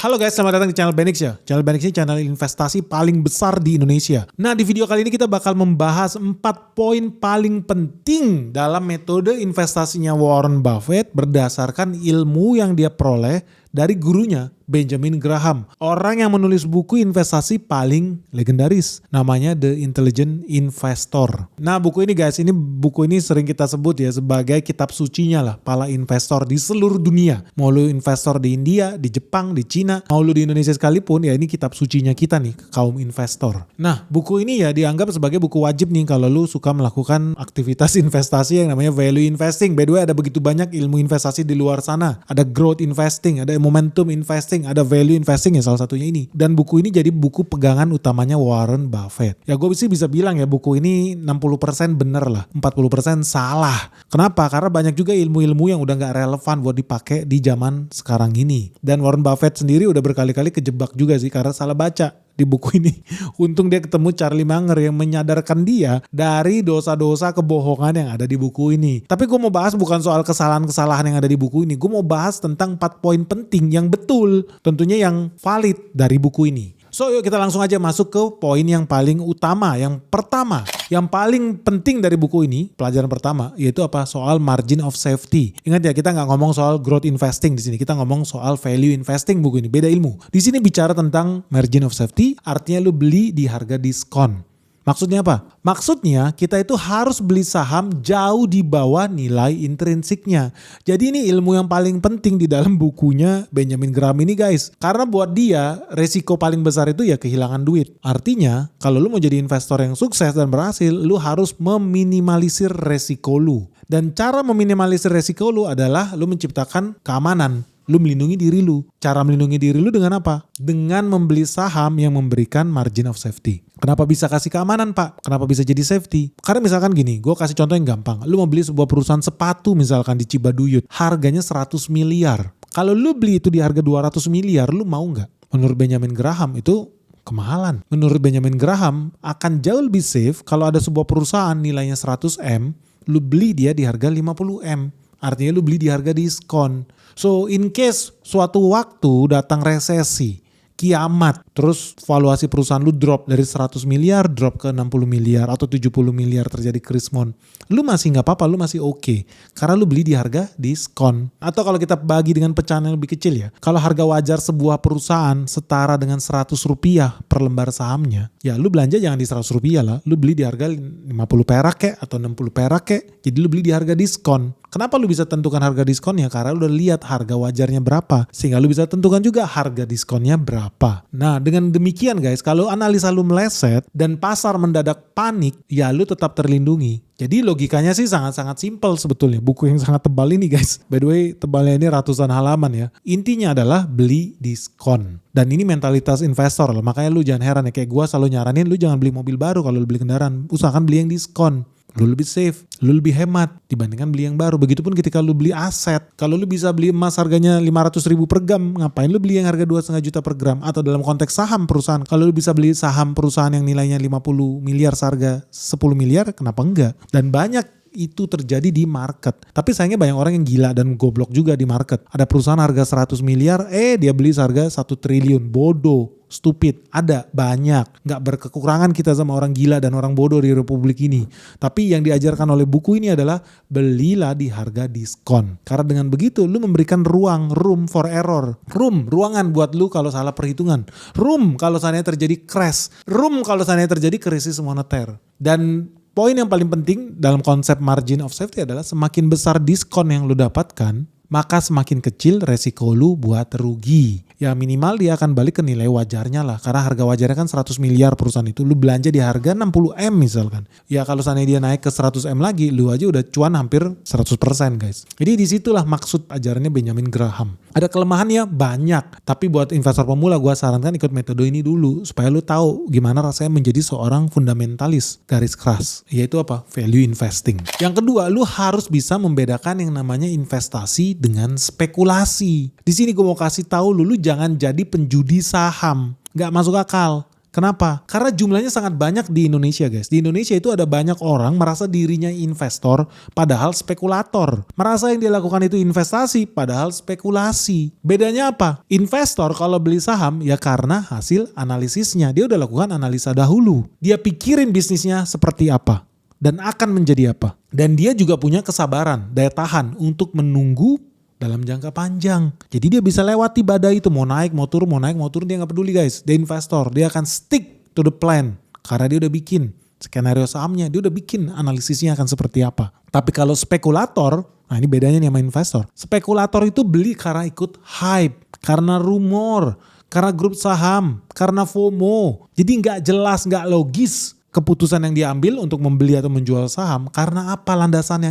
Halo guys, selamat datang di channel Benix ya. Channel Benix ini channel investasi paling besar di Indonesia. Nah, di video kali ini kita bakal membahas 4 poin paling penting dalam metode investasinya Warren Buffett berdasarkan ilmu yang dia peroleh dari gurunya Benjamin Graham. Orang yang menulis buku investasi paling legendaris. Namanya The Intelligent Investor. Nah, buku ini guys, buku ini sering kita sebut ya sebagai kitab sucinya lah para investor di seluruh dunia. Mau lu investor di India, di Jepang, di Cina, mau lu di Indonesia sekalipun, ya ini kitab sucinya kita nih, kaum investor. Nah, buku ini ya dianggap sebagai buku wajib nih kalau lu suka melakukan aktivitas investasi yang namanya value investing. By the way, ada begitu banyak ilmu investasi di luar sana. Ada growth investing, ada momentum investing, ada value investing ya salah satunya ini. Dan buku ini jadi buku pegangan utamanya Warren Buffett. Ya gue sih bisa bilang ya buku ini 60% bener lah, 40% salah. Kenapa? Karena banyak juga ilmu-ilmu yang udah gak relevan buat dipakai di zaman sekarang ini. Dan Warren Buffett sendiri udah berkali-kali kejebak juga sih karena salah baca di buku ini. Untung dia ketemu Charlie Munger yang menyadarkan dia dari dosa-dosa kebohongan yang ada di buku ini. Tapi gue mau bahas bukan soal kesalahan-kesalahan yang ada di buku ini. Gue mau bahas tentang 4 poin penting yang betul, tentunya yang valid dari buku ini. So yuk kita langsung aja masuk ke poin yang paling utama, yang pertama. Yang paling penting dari buku ini, pelajaran pertama, yaitu apa? Soal margin of safety. Ingat ya, kita nggak ngomong soal growth investing di sini, kita ngomong soal value investing buku ini, beda ilmu. Di sini bicara tentang margin of safety, artinya lu beli di harga diskon. Maksudnya apa? Maksudnya kita itu harus beli saham jauh di bawah nilai intrinsiknya. Jadi ini ilmu yang paling penting di dalam bukunya Benjamin Graham ini guys. Karena buat dia resiko paling besar itu ya kehilangan duit. Artinya kalau lu mau jadi investor yang sukses dan berhasil, lu harus meminimalisir resiko lu. Dan cara meminimalisir resiko lu adalah lu menciptakan keamanan. Lu melindungi diri lu. Cara melindungi diri lu dengan apa? Dengan membeli saham yang memberikan margin of safety. Kenapa bisa kasih keamanan Pak? Kenapa bisa jadi safety? Karena misalkan gini, gue kasih contoh yang gampang. Lu mau beli sebuah perusahaan sepatu misalkan di Cibaduyut. Harganya 100 miliar. Kalau lu beli itu di harga 200 miliar, lu mau nggak? Menurut Benjamin Graham itu kemahalan. Menurut Benjamin Graham akan jauh lebih safe kalau ada sebuah perusahaan nilainya 100 M, lu beli dia di harga 50 M. Artinya lu beli di harga diskon. So in case suatu waktu datang resesi, kiamat, terus valuasi perusahaan lu drop dari 100 miliar drop ke 60 miliar atau 70 miliar terjadi krismon. Lu masih gak apa-apa, lu masih oke. Karena lu beli di harga diskon. Atau kalau kita bagi dengan pecahan yang lebih kecil ya. Kalau harga wajar sebuah perusahaan setara dengan 100 rupiah per lembar sahamnya. Ya lu belanja jangan di 100 rupiah lah. Lu beli di harga 50 perak kek atau 60 perak kek. Jadi lu beli di harga diskon. Kenapa lu bisa tentukan harga diskonnya? Karena lu udah lihat harga wajarnya berapa. Sehingga lu bisa tentukan juga harga diskonnya berapa. Nah dengan demikian guys, kalau analisa lu meleset dan pasar mendadak panik, ya lu tetap terlindungi. Jadi logikanya sih sangat-sangat simpel sebetulnya. Buku yang sangat tebal ini guys. By the way tebalnya ini ratusan halaman ya. Intinya adalah beli diskon. Dan ini mentalitas investor loh. Makanya lu jangan heran ya. Kayak gue selalu nyaranin lu jangan beli mobil baru kalau lu beli kendaraan. Usahakan beli yang diskon. Lu lebih safe, lu lebih hemat dibandingkan beli yang baru. Begitupun ketika lu beli aset. Kalau lu bisa beli emas harganya 500 ribu per gram, ngapain lu beli yang harga 2,5 juta per gram? Atau dalam konteks saham perusahaan, kalau lu bisa beli saham perusahaan yang nilainya 50 miliar seharga 10 miliar, kenapa enggak? Dan banyak itu terjadi di market. Tapi sayangnya banyak orang yang gila dan goblok juga di market. Ada perusahaan harga 100 miliar, dia beli seharga 1 triliun. Bodoh. Stupid, ada banyak. Gak berkekurangan kita sama orang gila dan orang bodoh di republik ini. Tapi yang diajarkan oleh buku ini adalah belilah di harga diskon. Karena dengan begitu lu memberikan room for error. Ruangan buat lu kalau salah perhitungan. Room kalau seandainya terjadi crash. Room kalau seandainya terjadi krisis moneter. Dan poin yang paling penting dalam konsep margin of safety adalah semakin besar diskon yang lu dapatkan, maka semakin kecil resiko lu buat rugi. Ya minimal dia akan balik ke nilai wajarnya lah. Karena harga wajarnya kan 100 miliar perusahaan itu. Lu belanja di harga 60 M misalkan. Ya kalau seandainya dia naik ke 100 M lagi, lu aja udah cuan hampir 100% guys. Jadi disitulah maksud ajarannya Benjamin Graham. Ada kelemahannya banyak. Tapi buat investor pemula gue sarankan ikut metode ini dulu. Supaya lu tahu gimana rasanya menjadi seorang fundamentalis garis keras. Yaitu apa? Value investing. Yang kedua, lu harus bisa membedakan yang namanya investasi dengan spekulasi. Di sini gue mau kasih tahu lu jangan jadi penjudi saham. Gak masuk akal. Kenapa? Karena jumlahnya sangat banyak di Indonesia guys. Di Indonesia itu ada banyak orang merasa dirinya investor padahal spekulator. Merasa yang dia lakukan itu investasi padahal spekulasi. Bedanya apa? Investor kalau beli saham ya karena hasil analisisnya. Dia udah lakukan analisa dahulu. Dia pikirin bisnisnya seperti apa dan akan menjadi apa. Dan dia juga punya kesabaran, daya tahan untuk menunggu dalam jangka panjang. Jadi dia bisa lewati badai itu, mau naik, mau turun, dia gak peduli guys. Dia investor, dia akan stick to the plan. Karena dia udah bikin skenario sahamnya, dia udah bikin analisisnya akan seperti apa. Tapi kalau spekulator, nah ini bedanya nih sama investor. Spekulator itu beli karena ikut hype, karena rumor, karena grup saham, karena FOMO. Jadi gak jelas, gak logis keputusan yang diambil untuk membeli atau menjual saham. Karena apa? Landasannya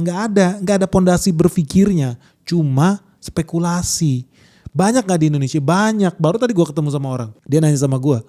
gak ada pondasi berpikirnya. Cuma spekulasi. Banyak gak di Indonesia? Banyak. Baru tadi gue ketemu sama orang. Dia nanya sama gue,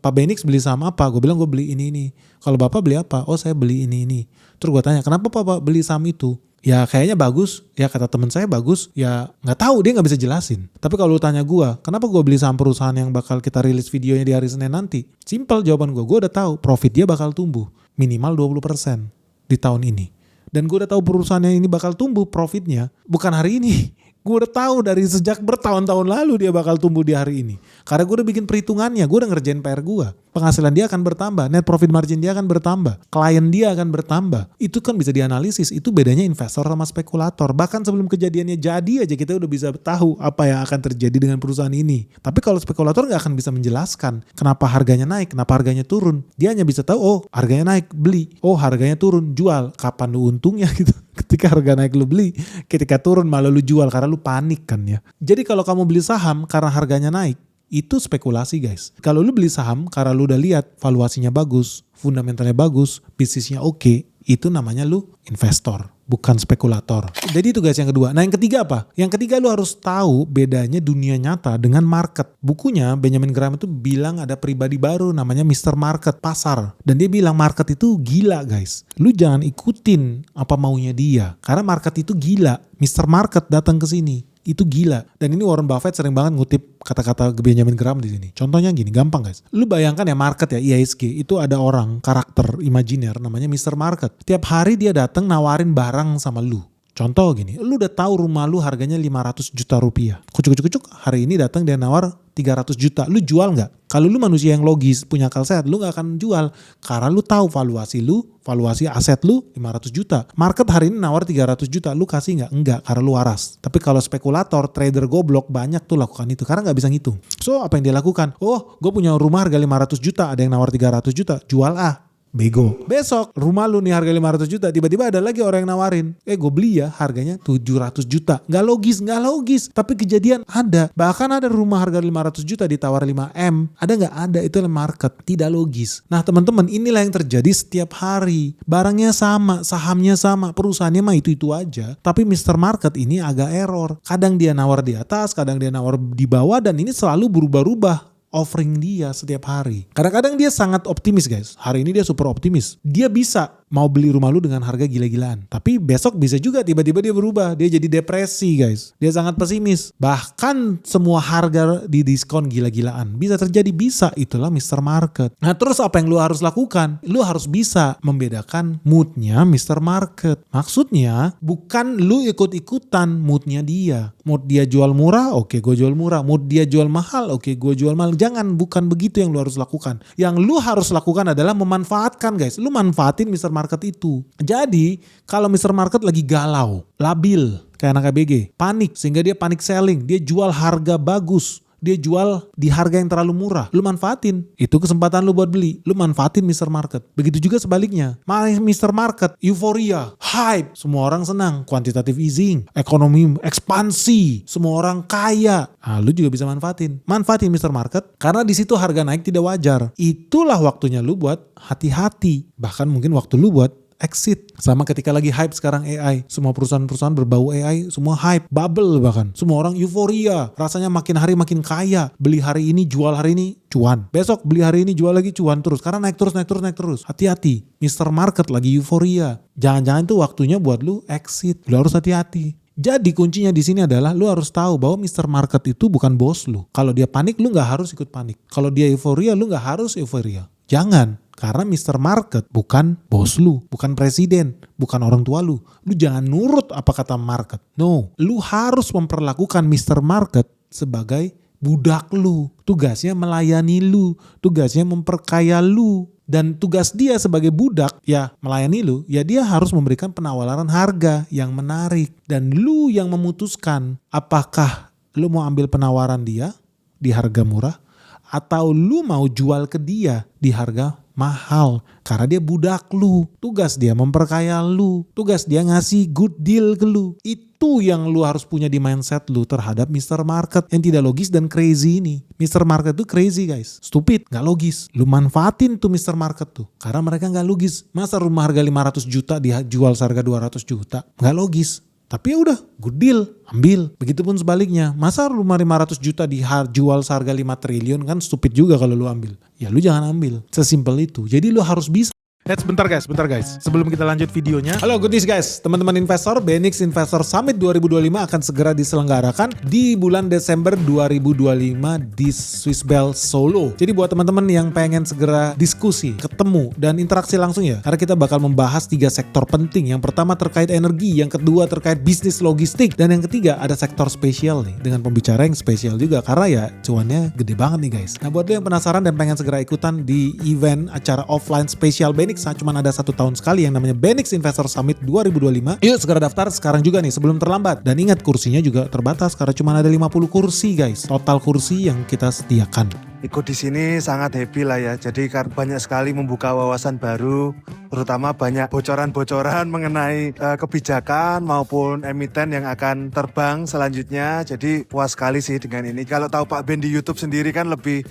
Pak Benix beli saham apa? Gue bilang gue beli ini. Kalau Bapak beli apa? Oh saya beli ini. Terus gue tanya, kenapa Bapak beli saham itu? Ya kayaknya bagus. Ya kata teman saya bagus. Ya gak tahu, dia gak bisa jelasin. Tapi kalau lu tanya gue, kenapa gue beli saham perusahaan yang bakal kita rilis videonya di hari Senin nanti? Simple jawaban gue. Gue udah tahu profit dia bakal tumbuh. Minimal 20% di tahun ini. Dan gue udah tahu perusahaannya ini bakal tumbuh profitnya bukan hari ini. Gue udah tahu dari sejak bertahun-tahun lalu dia bakal tumbuh di hari ini. Karena gue udah bikin perhitungannya, gue udah ngerjain PR gue. Penghasilan dia akan bertambah, net profit margin dia akan bertambah, klien dia akan bertambah. Itu kan bisa dianalisis, itu bedanya investor sama spekulator. Bahkan sebelum kejadiannya jadi aja kita udah bisa tahu apa yang akan terjadi dengan perusahaan ini. Tapi kalau spekulator gak akan bisa menjelaskan kenapa harganya naik, kenapa harganya turun. Dia hanya bisa tahu, oh harganya naik, beli. Oh harganya turun, jual. Kapan lu untungnya gitu. Ketika harga naik lu beli, ketika turun malah lu jual karena lu panik kan ya. Jadi kalau kamu beli saham karena harganya naik, itu spekulasi guys. Kalau lu beli saham karena lu udah lihat valuasinya bagus, fundamentalnya bagus, bisnisnya oke, itu namanya lu investor, bukan spekulator. Jadi itu guys yang kedua. Nah yang ketiga apa? Yang ketiga lu harus tahu bedanya dunia nyata dengan market. Bukunya Benjamin Graham itu bilang ada pribadi baru namanya Mr. Market, pasar. Dan dia bilang market itu gila guys. Lu jangan ikutin apa maunya dia. Karena market itu gila. Mr. Market datang ke sini. Itu gila. Dan ini Warren Buffett sering banget ngutip kata-kata Benjamin Graham di sini. Contohnya gini, gampang guys. Lu bayangkan ya market ya, IISG, itu ada orang, karakter imajiner namanya Mr. Market. Tiap hari dia datang nawarin barang sama lu. Contoh gini, lu udah tahu rumah lu harganya 500 juta rupiah. Kucuk-kucuk, hari ini datang dia nawar 300 juta. Lu jual nggak? Kalau lu manusia yang logis, punya akal sehat, lu nggak akan jual. Karena lu tahu valuasi aset lu 500 juta. Market hari ini nawar 300 juta, lu kasih nggak? Enggak, karena lu waras. Tapi kalau spekulator, trader goblok banyak tuh lakukan itu. Karena nggak bisa ngitung. So apa yang dia lakukan? Oh, gue punya rumah harga 500 juta, ada yang nawar 300 juta, jual ah. Bego. Besok rumah lu nih harga 500 juta, tiba-tiba ada lagi orang yang nawarin. Gue beli ya harganya 700 juta. Gak logis. Tapi kejadian ada. Bahkan ada rumah harga 500 juta ditawar 5M. Ada gak? Ada. Itu market. Tidak logis. Nah teman-teman, inilah yang terjadi setiap hari. Barangnya sama, sahamnya sama, perusahaannya mah itu-itu aja. Tapi Mr. Market ini agak error. Kadang dia nawar di atas, kadang dia nawar di bawah, dan ini selalu berubah-ubah offering dia setiap hari. Kadang-kadang dia sangat optimis guys. Hari ini dia super optimis. Dia bisa mau beli rumah lu dengan harga gila-gilaan. Tapi besok bisa juga tiba-tiba dia berubah. Dia jadi depresi guys. Dia sangat pesimis. Bahkan semua harga di diskon gila-gilaan. Bisa terjadi, bisa. Itulah Mr. Market. Nah terus apa yang lu harus lakukan? Lu harus bisa membedakan moodnya Mr. Market. Maksudnya bukan lu ikut-ikutan moodnya dia. Mood dia jual murah, oke gue jual murah. Mood dia jual mahal, oke gue jual mahal. Jangan, bukan begitu yang lu harus lakukan. Yang lu harus lakukan adalah memanfaatkan guys. Lu manfaatin Mr. Market itu. Jadi kalau Mr. Market lagi galau, labil kayak anak ABG, panik sehingga dia panik selling, dia jual harga bagus, dia jual di harga yang terlalu murah, lu manfaatin. Itu kesempatan lu buat beli. Lu manfaatin Mr. Market. Begitu juga sebaliknya. Mr. Market, euforia, hype, semua orang senang, quantitative easing, ekonomi ekspansi, semua orang kaya. Nah, lu juga bisa manfaatin. Manfaatin Mr. Market karena di situ harga naik tidak wajar. Itulah waktunya lu buat hati-hati. Bahkan mungkin waktu lu buat exit. Sama ketika lagi hype sekarang AI. Semua perusahaan-perusahaan berbau AI semua hype, bubble bahkan. Semua orang euforia, rasanya makin hari makin kaya. Beli hari ini, jual hari ini, cuan. Besok beli hari ini, jual lagi, cuan terus. Karena naik terus. Hati-hati. Mr. Market lagi euforia. Jangan-jangan itu waktunya buat lu exit. Lu harus hati-hati. Jadi kuncinya di sini adalah lu harus tahu bahwa Mr. Market itu bukan bos lu. Kalau dia panik lu nggak harus ikut panik. Kalau dia euforia lu nggak harus euforia. Jangan. Karena Mr. Market bukan bos lu, bukan presiden, bukan orang tua lu. Lu jangan nurut apa kata market. No, lu harus memperlakukan Mr. Market sebagai budak lu. Tugasnya melayani lu, tugasnya memperkaya lu. Dan tugas dia sebagai budak ya melayani lu, ya dia harus memberikan penawaran harga yang menarik. Dan lu yang memutuskan apakah lu mau ambil penawaran dia di harga murah atau lu mau jual ke dia di harga mahal. Karena dia budak lu. Tugas dia memperkaya lu. Tugas dia ngasih good deal ke lu. Itu yang lu harus punya di mindset lu terhadap Mr. Market yang tidak logis dan crazy ini. Mr. Market tuh crazy guys. Stupid, gak logis. Lu manfaatin tuh Mr. Market tuh. Karena mereka gak logis. Masa rumah harga 500 juta dijual seharga 200 juta? Gak logis. Tapi ya udah, good deal, ambil. Begitupun sebaliknya, masa rumah 500 juta dijual seharga 5 triliun kan stupid juga kalau lu ambil. Ya lu jangan ambil, sesimpel itu. Jadi lu harus bisa. Bentar guys. Sebelum kita lanjut videonya. Halo goodies guys, teman-teman investor, BENIX Investor Summit 2025 akan segera diselenggarakan di bulan Desember 2025 di Swiss Bell Solo. Jadi buat teman-teman yang pengen segera diskusi, ketemu, dan interaksi langsung ya. Karena kita bakal membahas 3 sektor penting. Yang pertama terkait energi, yang kedua terkait bisnis logistik, dan yang ketiga ada sektor spesial nih. Dengan pembicara yang spesial juga, karena ya cuannya gede banget nih guys. Nah buat lo yang penasaran dan pengen segera ikutan di event acara offline spesial BENIX, cuma ada 1 tahun sekali yang namanya BENIX Investor Summit 2025. Yuk segera daftar sekarang juga nih sebelum terlambat. Dan ingat kursinya juga terbatas karena cuma ada 50 kursi guys. Total kursi yang kita sediakan. Ikut di sini sangat happy lah ya. Jadi banyak sekali membuka wawasan baru, terutama banyak bocoran-bocoran mengenai kebijakan maupun emiten yang akan terbang selanjutnya. Jadi puas sekali sih dengan ini. Kalau tahu Pak Ben di YouTube sendiri kan lebih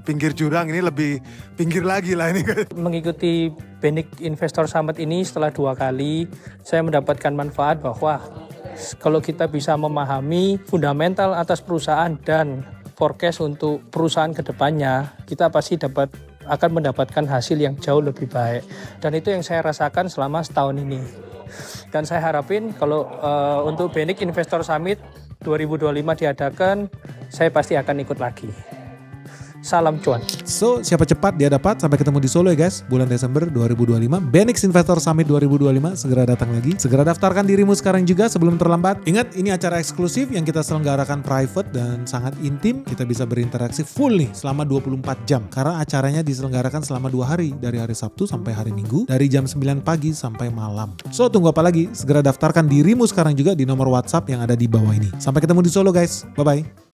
pinggir jurang, ini lebih pinggir lagi lah ini. Mengikuti BENIX Investor Summit ini setelah 2 kali, saya mendapatkan manfaat bahwa kalau kita bisa memahami fundamental atas perusahaan dan forecast untuk perusahaan kedepannya, kita pasti akan mendapatkan hasil yang jauh lebih baik. Dan itu yang saya rasakan selama setahun ini. Dan saya harapin kalau untuk BENIX Investor Summit 2025 diadakan, saya pasti akan ikut lagi. Salam cuan. So, siapa cepat dia dapat. Sampai ketemu di Solo ya guys, bulan Desember 2025. BENIX Investor Summit 2025 segera datang lagi. Segera daftarkan dirimu sekarang juga sebelum terlambat. Ingat, ini acara eksklusif yang kita selenggarakan private dan sangat intim. Kita bisa berinteraksi full nih selama 24 jam. Karena acaranya diselenggarakan selama 2 hari. Dari hari Sabtu sampai hari Minggu. Dari jam 9 pagi sampai malam. So, tunggu apa lagi? Segera daftarkan dirimu sekarang juga di nomor WhatsApp yang ada di bawah ini. Sampai ketemu di Solo guys. Bye-bye.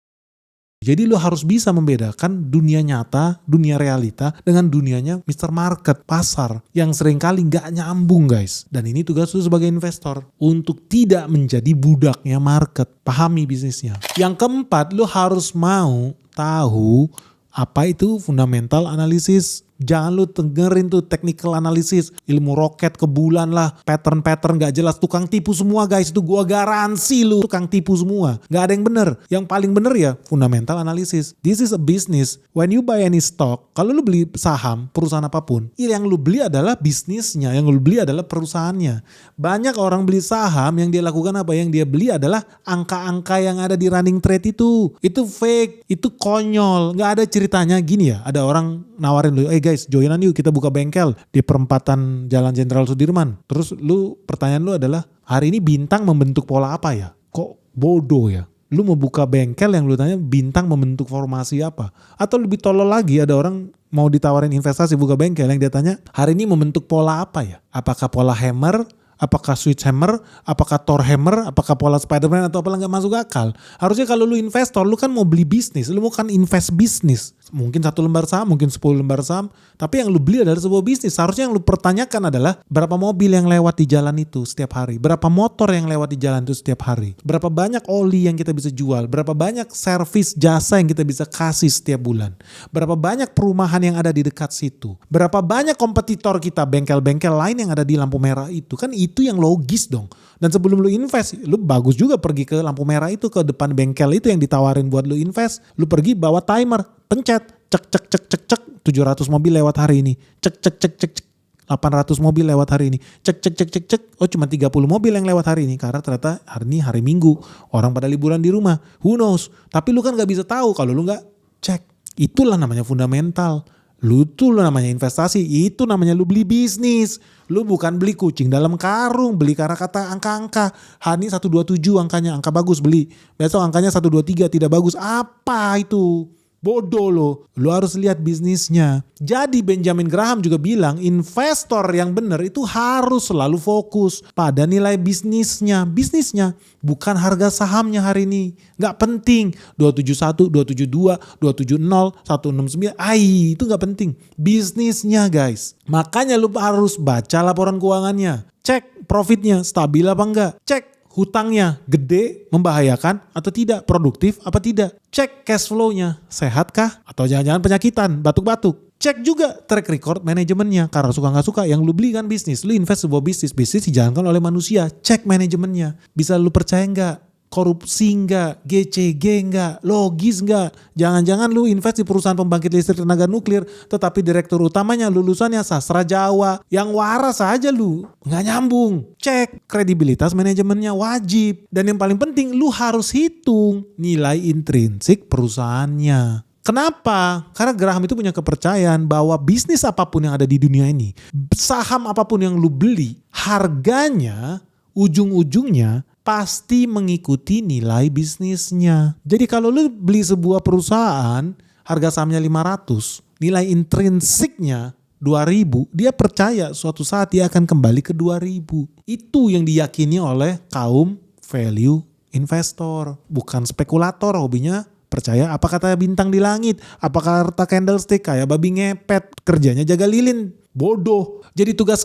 Jadi lo harus bisa membedakan dunia nyata, dunia realita dengan dunianya Mr. Market, pasar yang seringkali nggak nyambung guys. Dan ini tugas lo sebagai investor untuk tidak menjadi budaknya market, pahami bisnisnya. Yang keempat, lo harus mau tahu apa itu fundamental analysis. Jangan lu dengerin tuh technical analysis, ilmu roket ke bulan lah, pattern-pattern gak jelas, tukang tipu semua guys. Itu gua garansi lu tukang tipu semua. Gak ada yang bener. Yang paling bener ya fundamental analysis. This is a business. When you buy any stock, kalau lu beli saham, perusahaan apapun, yang lu beli adalah bisnisnya, yang lu beli adalah perusahaannya. Banyak orang beli saham yang dia lakukan apa? Yang dia beli adalah angka-angka yang ada di running trade itu. Itu fake, itu konyol. Gak ada ceritanya gini ya, ada orang nawarin lu, guys, joinan yuk kita buka bengkel di perempatan Jalan Jenderal Sudirman. Terus pertanyaan lu adalah, hari ini bintang membentuk pola apa ya? Kok bodoh ya? Lu mau buka bengkel yang lu tanya bintang membentuk formasi apa? Atau lebih tolol lagi, ada orang mau ditawarin investasi buka bengkel yang dia tanya, hari ini membentuk pola apa ya? Apakah pola hammer? Apakah switch hammer, apakah Thor hammer, apakah pola Spiderman atau apalah, nggak masuk akal. Harusnya kalau lu investor, lu kan mau beli bisnis, lu mau kan invest bisnis. Mungkin 1 lembar saham, mungkin 10 lembar saham. Tapi yang lu beli adalah sebuah bisnis. Harusnya yang lu pertanyakan adalah berapa mobil yang lewat di jalan itu setiap hari. Berapa motor yang lewat di jalan itu setiap hari. Berapa banyak oli yang kita bisa jual. Berapa banyak servis jasa yang kita bisa kasih setiap bulan. Berapa banyak perumahan yang ada di dekat situ. Berapa banyak kompetitor kita, bengkel-bengkel lain yang ada di lampu merah itu. Kan itu yang logis dong. Dan sebelum lu invest, lu bagus juga pergi ke lampu merah itu, ke depan bengkel itu yang ditawarin buat lu invest. Lu pergi bawa timer, pencet, cek 700 mobil lewat hari ini, cek, 800 mobil lewat hari ini. Cek. Oh cuma 30 mobil yang lewat hari ini. Karena ternyata hari ini hari Minggu. Orang pada liburan di rumah. Who knows? Tapi lu kan gak bisa tahu kalau lu gak cek. Itulah namanya fundamental. Lu tuh namanya investasi. Itu namanya lu beli bisnis. Lu bukan beli kucing dalam karung. Beli karena kata angka-angka. Hani 127 angkanya. Angka bagus beli. Besok angkanya 123 tidak bagus. Apa itu? Bodoh lo harus lihat bisnisnya. Jadi Benjamin Graham juga bilang investor yang benar itu harus selalu fokus pada nilai bisnisnya. Bisnisnya bukan harga sahamnya hari ini. Gak penting 271, 272, 270, 169. Itu gak penting. Bisnisnya guys. Makanya lu harus baca laporan keuangannya. Cek profitnya stabil apa enggak. Cek hutangnya gede, membahayakan atau tidak, produktif apa tidak. Cek cash flow-nya, sehatkah atau jangan-jangan penyakitan, batuk-batuk. Cek juga track record manajemennya, karena suka gak suka yang lu beli kan bisnis, lu invest sebuah bisnis dijalankan oleh manusia. Cek manajemennya, bisa lu percaya gak? Korupsi enggak, GCG enggak, logis enggak. Jangan-jangan lu invest di perusahaan pembangkit listrik tenaga nuklir tetapi direktur utamanya lulusannya sastra Jawa. Yang waras aja lu, enggak nyambung. Cek kredibilitas manajemennya wajib. Dan yang paling penting lu harus hitung nilai intrinsik perusahaannya. Kenapa? Karena Graham itu punya kepercayaan bahwa bisnis apapun yang ada di dunia ini, saham apapun yang lu beli, harganya ujung-ujungnya pasti mengikuti nilai bisnisnya. Jadi kalau lu beli sebuah perusahaan, harga sahamnya 500, nilai intrinsiknya 2000, dia percaya suatu saat dia akan kembali ke 2000. Itu yang diyakini oleh kaum value investor, bukan spekulator. Hobinya percaya apa kata bintang di langit, apa kata candlestick, kayak babi ngepet, kerjanya jaga lilin. Bodoh. Jadi tugas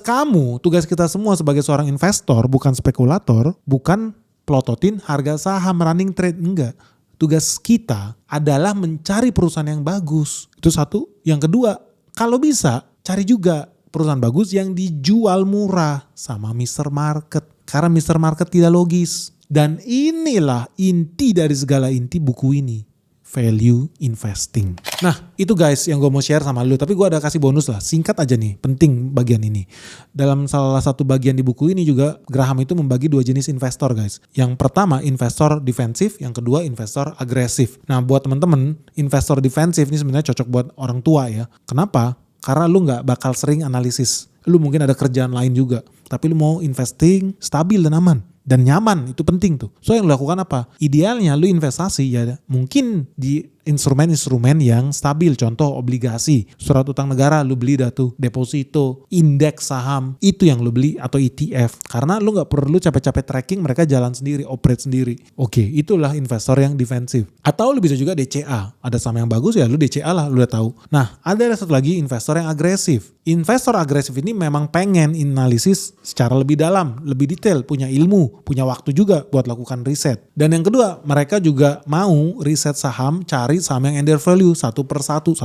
kita semua sebagai seorang investor, bukan spekulator, bukan plototin harga saham running trade, enggak. Tugas kita adalah mencari perusahaan yang bagus. Itu satu. Yang kedua, kalau bisa cari juga perusahaan bagus yang dijual murah sama Mr. Market. Karena Mr. Market tidak logis. Dan inilah inti dari segala inti buku ini. Value investing. Nah itu guys yang gue mau share sama lu. Tapi gue ada kasih bonus lah. Singkat aja nih. Penting bagian ini. Dalam salah satu bagian di buku ini juga Graham itu membagi dua jenis investor guys. Yang pertama investor defensif. Yang kedua investor agresif. Nah buat temen-temen investor defensif ini sebenarnya cocok buat orang tua ya. Kenapa? Karena lu gak bakal sering analisis. Lu mungkin ada kerjaan lain juga. Tapi lu mau investing stabil dan aman. Dan nyaman, itu penting tuh. So yang lu lakukan apa? Idealnya lu investasi ya mungkin di instrumen-instrumen yang stabil. Contoh obligasi, surat utang negara lu beli dah tuh. Deposito, indeks saham, itu yang lu beli atau ETF. Karena lu gak perlu capek-capek tracking, mereka jalan sendiri, operate sendiri. Oke, itulah investor yang defensif. Atau lu bisa juga DCA. Ada saham yang bagus ya lu DCA lah, lu udah tahu. Nah ada satu lagi investor yang agresif. Investor agresif ini memang pengen analisis secara lebih dalam, lebih detail, punya ilmu, punya waktu juga buat lakukan riset. Dan yang kedua, mereka juga mau riset saham, cari saham yang under value satu per satu,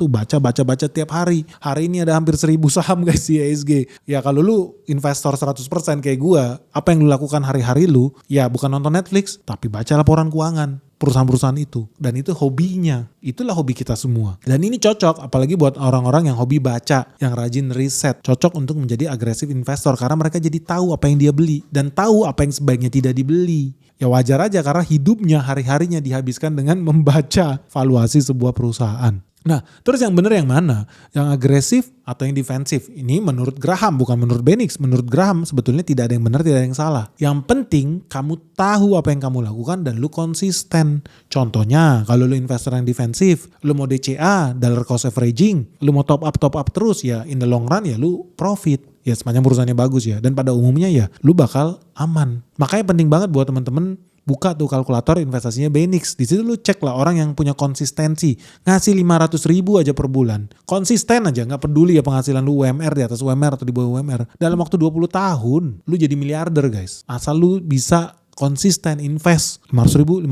baca tiap hari. Hari ini ada hampir 1000 saham guys di IHSG. Ya kalau lu investor 100% kayak gua, apa yang lu lakukan hari-hari lu? Ya bukan nonton Netflix, tapi baca laporan keuangan perusahaan-perusahaan itu. Dan itu hobinya. Itulah hobi kita semua. Dan ini cocok apalagi buat orang-orang yang hobi baca, yang rajin riset. Cocok untuk menjadi agresif investor karena mereka jadi tahu apa yang dia beli dan tahu apa yang sebaiknya tidak dibeli. Ya wajar aja karena hidupnya hari-harinya dihabiskan dengan membaca valuasi sebuah perusahaan. Nah, terus yang benar yang mana? Yang agresif atau yang defensif? Ini menurut Graham, bukan menurut Benix. Menurut Graham sebetulnya tidak ada yang benar, tidak ada yang salah. Yang penting kamu tahu apa yang kamu lakukan dan lu konsisten. Contohnya, kalau lu investor yang defensif, lu mau DCA, dollar cost averaging, lu mau top up terus ya in the long run ya lu profit. Ya sepanjang perusahaannya bagus ya. Dan pada umumnya ya lu bakal aman. Makanya penting banget buat teman-teman buka tuh kalkulator investasinya Benix. Di situ lu cek lah orang yang punya konsistensi. Ngasih 500.000 aja per bulan. Konsisten aja, gak peduli ya penghasilan lu UMR di atas UMR atau di bawah UMR. Dalam waktu 20 tahun lu jadi miliarder guys. Asal lu bisa konsisten invest 500.000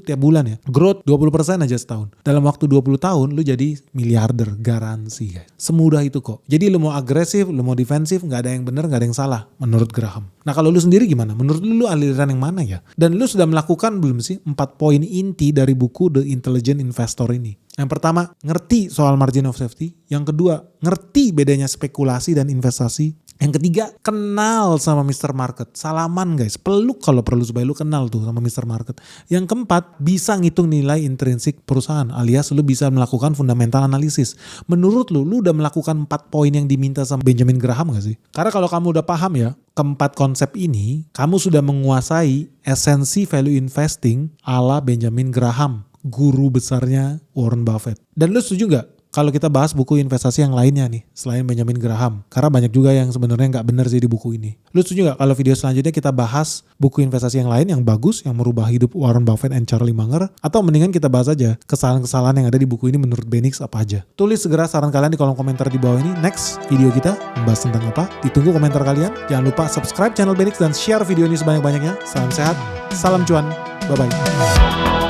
tiap bulan ya. Growth 20% aja setahun. Dalam waktu 20 tahun lu jadi miliarder garansi guys. Semudah itu kok. Jadi lu mau agresif, lu mau defensif, gak ada yang benar, gak ada yang salah menurut Graham. Nah kalau lu sendiri gimana? Menurut lu aliran yang mana ya? Dan lu sudah melakukan belum sih 4 poin inti dari buku The Intelligent Investor ini? Yang pertama, ngerti soal margin of safety. Yang kedua, ngerti bedanya spekulasi dan investasi. Yang ketiga, kenal sama Mr. Market. Salaman guys, peluk kalau perlu supaya lu kenal tuh sama Mr. Market. Yang keempat, bisa ngitung nilai intrinsik perusahaan alias lu bisa melakukan fundamental analysis. Menurut lu udah melakukan 4 poin yang diminta sama Benjamin Graham gak sih? Karena kalau kamu udah paham ya, keempat konsep ini, kamu sudah menguasai esensi value investing ala Benjamin Graham, guru besarnya Warren Buffett. Dan lu setuju gak kalau kita bahas buku investasi yang lainnya nih selain Benjamin Graham? Karena banyak juga yang sebenarnya nggak benar sih di buku ini. Lu setuju nggak kalau video selanjutnya kita bahas buku investasi yang lain yang bagus, yang merubah hidup Warren Buffett and Charlie Munger? Atau mendingan kita bahas aja kesalahan-kesalahan yang ada di buku ini menurut Benix apa aja? Tulis segera saran kalian di kolom komentar di bawah ini. Next video kita membahas tentang apa? Ditunggu komentar kalian. Jangan lupa subscribe channel Benix dan share video ini sebanyak-banyaknya. Salam sehat, salam cuan, bye-bye.